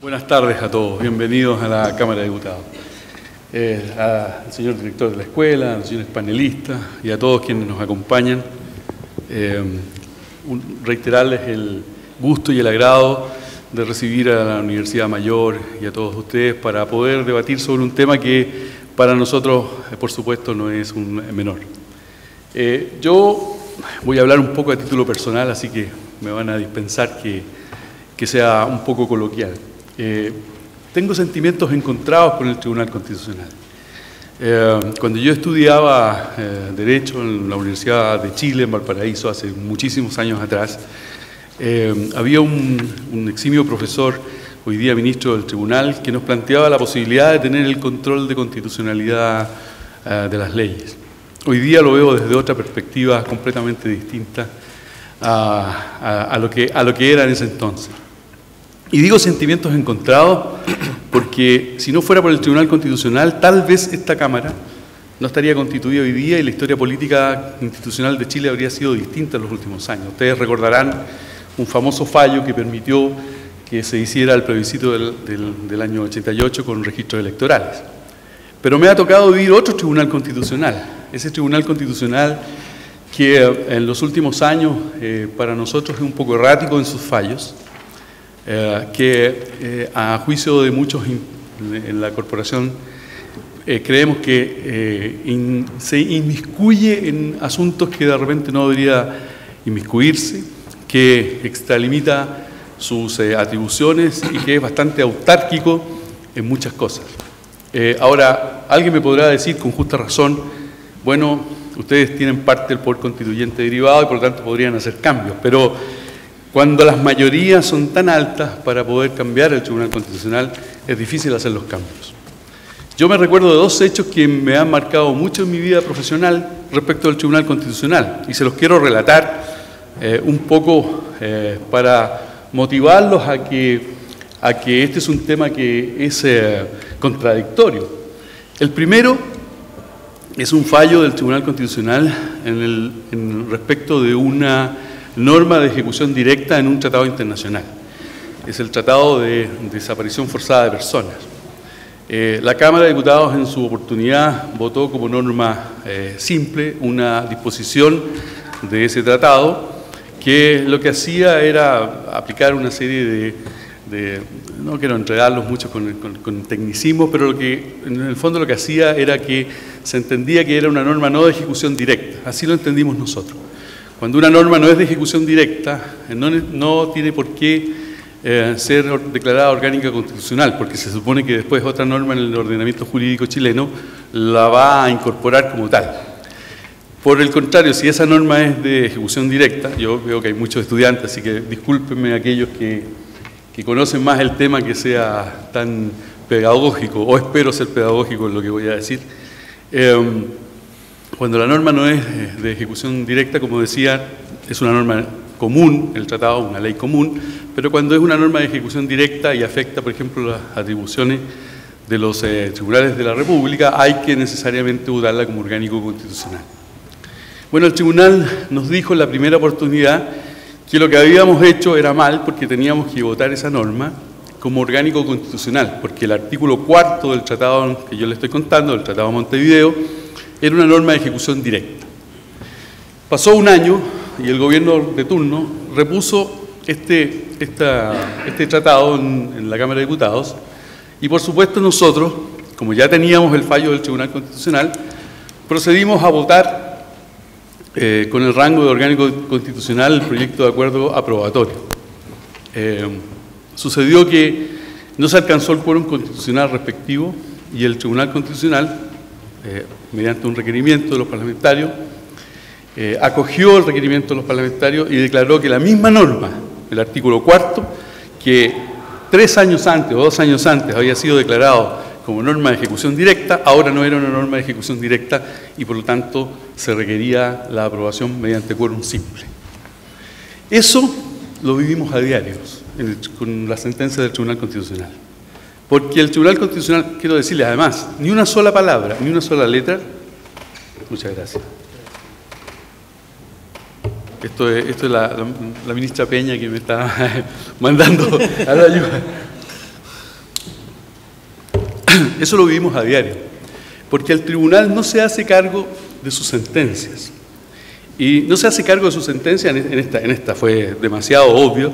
Buenas tardes a todos, bienvenidos a la Cámara de Diputados. Al señor director de la escuela, a los señores panelistas y a todos quienes nos acompañan. Reiterarles el gusto y el agrado de recibir a la Universidad Mayor y a todos ustedes para poder debatir sobre un tema que para nosotros, por supuesto, no es un menor. Yo voy a hablar un poco a título personal, así que me van a dispensar que sea un poco coloquial. Tengo sentimientos encontrados con el Tribunal Constitucional. Cuando yo estudiaba Derecho en la Universidad de Chile, en Valparaíso, hace muchísimos años atrás, había un eximio profesor, hoy día ministro del Tribunal, que nos planteaba la posibilidad de tener el control de constitucionalidad de las leyes. Hoy día lo veo desde otra perspectiva completamente distinta a lo que era en ese entonces. Y digo sentimientos encontrados porque si no fuera por el Tribunal Constitucional, tal vez esta Cámara no estaría constituida hoy día y la historia política institucional de Chile habría sido distinta en los últimos años. Ustedes recordarán un famoso fallo que permitió que se hiciera el plebiscito del año 88 con registros electorales. Pero me ha tocado vivir otro Tribunal Constitucional, ese Tribunal Constitucional que en los últimos años para nosotros es un poco errático en sus fallos, que a juicio de muchos en la corporación creemos que se inmiscuye en asuntos que de repente no debería inmiscuirse, que extralimita sus atribuciones y que es bastante autárquico en muchas cosas. Ahora, alguien me podrá decir con justa razón, bueno, ustedes tienen parte del poder constituyente derivado y por lo tanto podrían hacer cambios, pero cuando las mayorías son tan altas para poder cambiar el Tribunal Constitucional, es difícil hacer los cambios. Yo me recuerdo de dos hechos que me han marcado mucho en mi vida profesional respecto al Tribunal Constitucional, y se los quiero relatar un poco para motivarlos a que este es un tema que es contradictorio. El primero es un fallo del Tribunal Constitucional en respecto de una norma de ejecución directa en un tratado internacional. Es el Tratado de Desaparición Forzada de Personas. La Cámara de Diputados en su oportunidad votó como norma simple una disposición de ese tratado que lo que hacía era aplicar una serie de no quiero enredarlos mucho con tecnicismo, pero lo que en el fondo lo que hacía era que se entendía que era una norma no de ejecución directa. Así lo entendimos nosotros. Cuando una norma no es de ejecución directa, no tiene por qué ser declarada orgánica constitucional, porque se supone que después otra norma en el ordenamiento jurídico chileno la va a incorporar como tal. Por el contrario, si esa norma es de ejecución directa, yo veo que hay muchos estudiantes, así que discúlpenme aquellos que conocen más el tema que sea tan pedagógico, o espero ser pedagógico en lo que voy a decir. Cuando la norma no es de ejecución directa, como decía, es una norma común, el tratado, una ley común, pero cuando es una norma de ejecución directa y afecta, por ejemplo, las atribuciones de los tribunales de la República, hay que necesariamente votarla como orgánico constitucional. Bueno, el tribunal nos dijo en la primera oportunidad que lo que habíamos hecho era mal porque teníamos que votar esa norma como orgánico constitucional, porque el artículo 4 del tratado que yo le estoy contando, del Tratado de Montevideo, era una norma de ejecución directa. Pasó un año y el gobierno de turno repuso este tratado en la Cámara de Diputados y por supuesto nosotros, como ya teníamos el fallo del Tribunal Constitucional, procedimos a votar con el rango de orgánico constitucional el proyecto de acuerdo aprobatorio. Sucedió que no se alcanzó el quórum constitucional respectivo y el Tribunal Constitucional, mediante un requerimiento de los parlamentarios, acogió el requerimiento de los parlamentarios y declaró que la misma norma, el artículo 4, que 3 años antes o 2 años antes había sido declarado como norma de ejecución directa, ahora no era una norma de ejecución directa y por lo tanto se requería la aprobación mediante quórum simple. Eso lo vivimos a diario con la sentencia del Tribunal Constitucional. Porque el Tribunal Constitucional, quiero decirles además, ni una sola palabra, ni una sola letra. Muchas gracias. Esto es la ministra Peña que me está mandando a la ayuda. Eso lo vivimos a diario, porque el tribunal no se hace cargo de sus sentencias. Y no se hace cargo de sus sentencias, en esta fue demasiado obvio,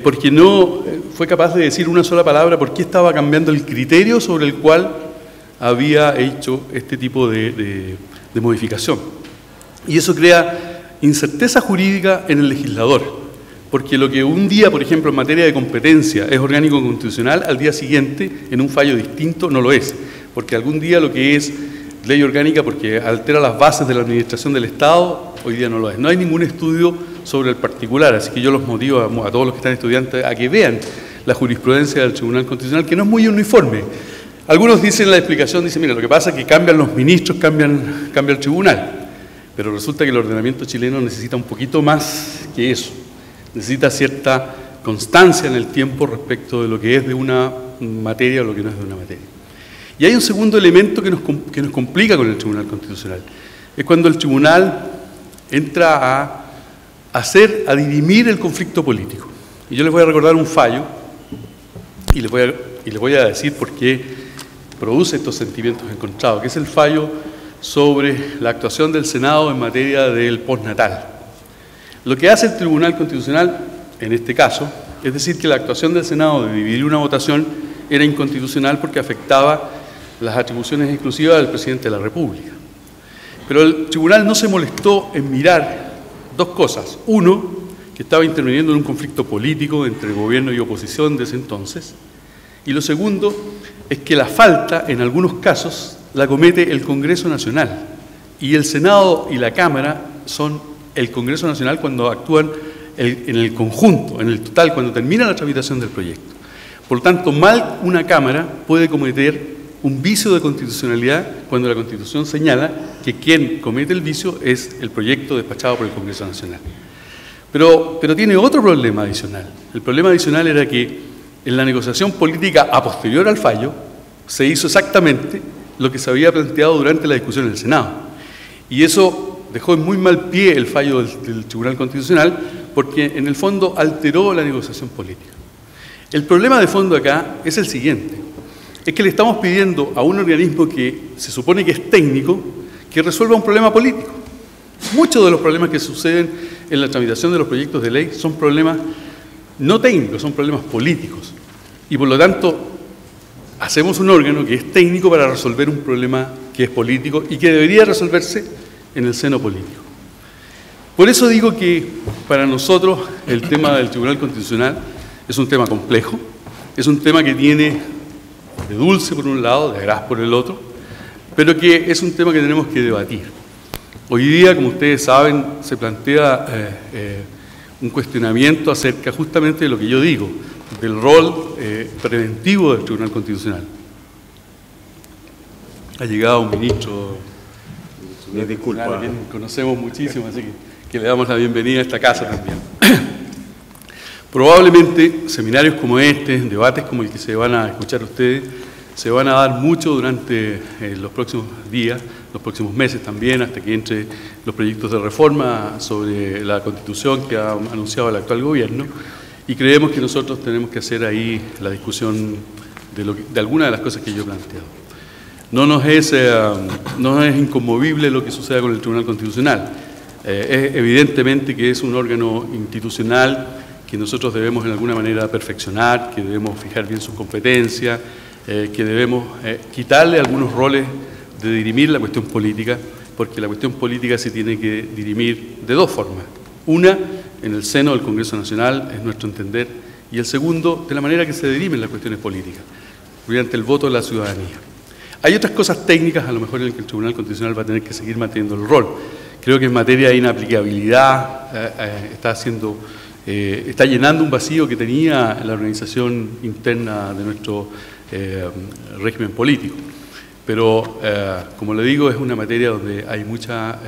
porque no fue capaz de decir una sola palabra por qué estaba cambiando el criterio sobre el cual había hecho este tipo de modificación. Y eso crea incerteza jurídica en el legislador, porque lo que un día, por ejemplo, en materia de competencia es orgánico constitucional, al día siguiente, en un fallo distinto, no lo es. Porque algún día lo que es ley orgánica, porque altera las bases de la administración del Estado, hoy día no lo es. No hay ningún estudio sobre el particular, así que yo los motivo a todos los que están estudiantes a que vean la jurisprudencia del Tribunal Constitucional, que no es muy uniforme. Algunos dicen la explicación, dicen, mira, lo que pasa es que cambian los ministros, cambia el tribunal. Pero resulta que el ordenamiento chileno necesita un poquito más que eso. Necesita cierta constancia en el tiempo respecto de lo que es de una materia o lo que no es de una materia. Y hay un segundo elemento que nos complica con el Tribunal Constitucional. Es cuando el tribunal entra a dirimir el conflicto político. Y yo les voy a recordar un fallo y les voy a decir por qué produce estos sentimientos encontrados, que es el fallo sobre la actuación del Senado en materia del postnatal. Lo que hace el Tribunal Constitucional, en este caso, es decir que la actuación del Senado de dividir una votación era inconstitucional porque afectaba las atribuciones exclusivas del presidente de la República. Pero el tribunal no se molestó en mirar dos cosas. Uno, que estaba interviniendo en un conflicto político entre gobierno y oposición de ese entonces. Y lo segundo es que la falta, en algunos casos, la comete el Congreso Nacional. Y el Senado y la Cámara son el Congreso Nacional cuando actúan en el conjunto, en el total, cuando termina la tramitación del proyecto. Por lo tanto, mal una Cámara puede cometer un vicio de constitucionalidad cuando la Constitución señala que quien comete el vicio es el proyecto despachado por el Congreso Nacional. Pero tiene otro problema adicional. El problema adicional era que en la negociación política a posterior al fallo se hizo exactamente lo que se había planteado durante la discusión en el Senado. Y eso dejó en muy mal pie el fallo del Tribunal Constitucional porque en el fondo alteró la negociación política. El problema de fondo acá es el siguiente. Es que le estamos pidiendo a un organismo que se supone que es técnico que resuelva un problema político. Muchos de los problemas que suceden en la tramitación de los proyectos de ley son problemas no técnicos, son problemas políticos. Y por lo tanto, hacemos un órgano que es técnico para resolver un problema que es político y que debería resolverse en el seno político. Por eso digo que para nosotros el tema del Tribunal Constitucional es un tema complejo, es un tema que tiene de dulce por un lado, de gras por el otro, pero que es un tema que tenemos que debatir. Hoy día, como ustedes saben, se plantea un cuestionamiento acerca justamente de lo que yo digo, del rol preventivo del Tribunal Constitucional. Ha llegado un ministro, disculpa, quien conocemos muchísimo, así que le damos la bienvenida a esta casa también. Probablemente seminarios como este, debates como el que se van a escuchar ustedes, se van a dar mucho durante los próximos días, los próximos meses también, hasta que entre los proyectos de reforma sobre la Constitución que ha anunciado el actual gobierno, y creemos que nosotros tenemos que hacer ahí la discusión de algunas de las cosas que yo he planteado. No nos es inconmovible lo que suceda con el Tribunal Constitucional. Es evidentemente que es un órgano institucional que nosotros debemos en alguna manera perfeccionar, que debemos fijar bien sus competencias, que debemos quitarle algunos roles de dirimir la cuestión política, porque la cuestión política se tiene que dirimir de dos formas. Una, en el seno del Congreso Nacional, es nuestro entender, y el segundo, de la manera que se dirimen las cuestiones políticas, mediante el voto de la ciudadanía. Hay otras cosas técnicas, a lo mejor en las que el Tribunal Constitucional va a tener que seguir manteniendo el rol. Creo que en materia de inaplicabilidad está llenando un vacío que tenía la organización interna de nuestro régimen político. Pero, como le digo, es una materia donde hay mucha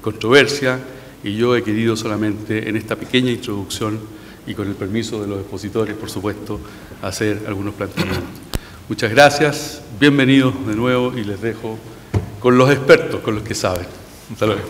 controversia y yo he querido solamente en esta pequeña introducción y con el permiso de los expositores, por supuesto, hacer algunos planteamientos. Muchas gracias, bienvenidos de nuevo y les dejo con los expertos, con los que saben. Hasta luego.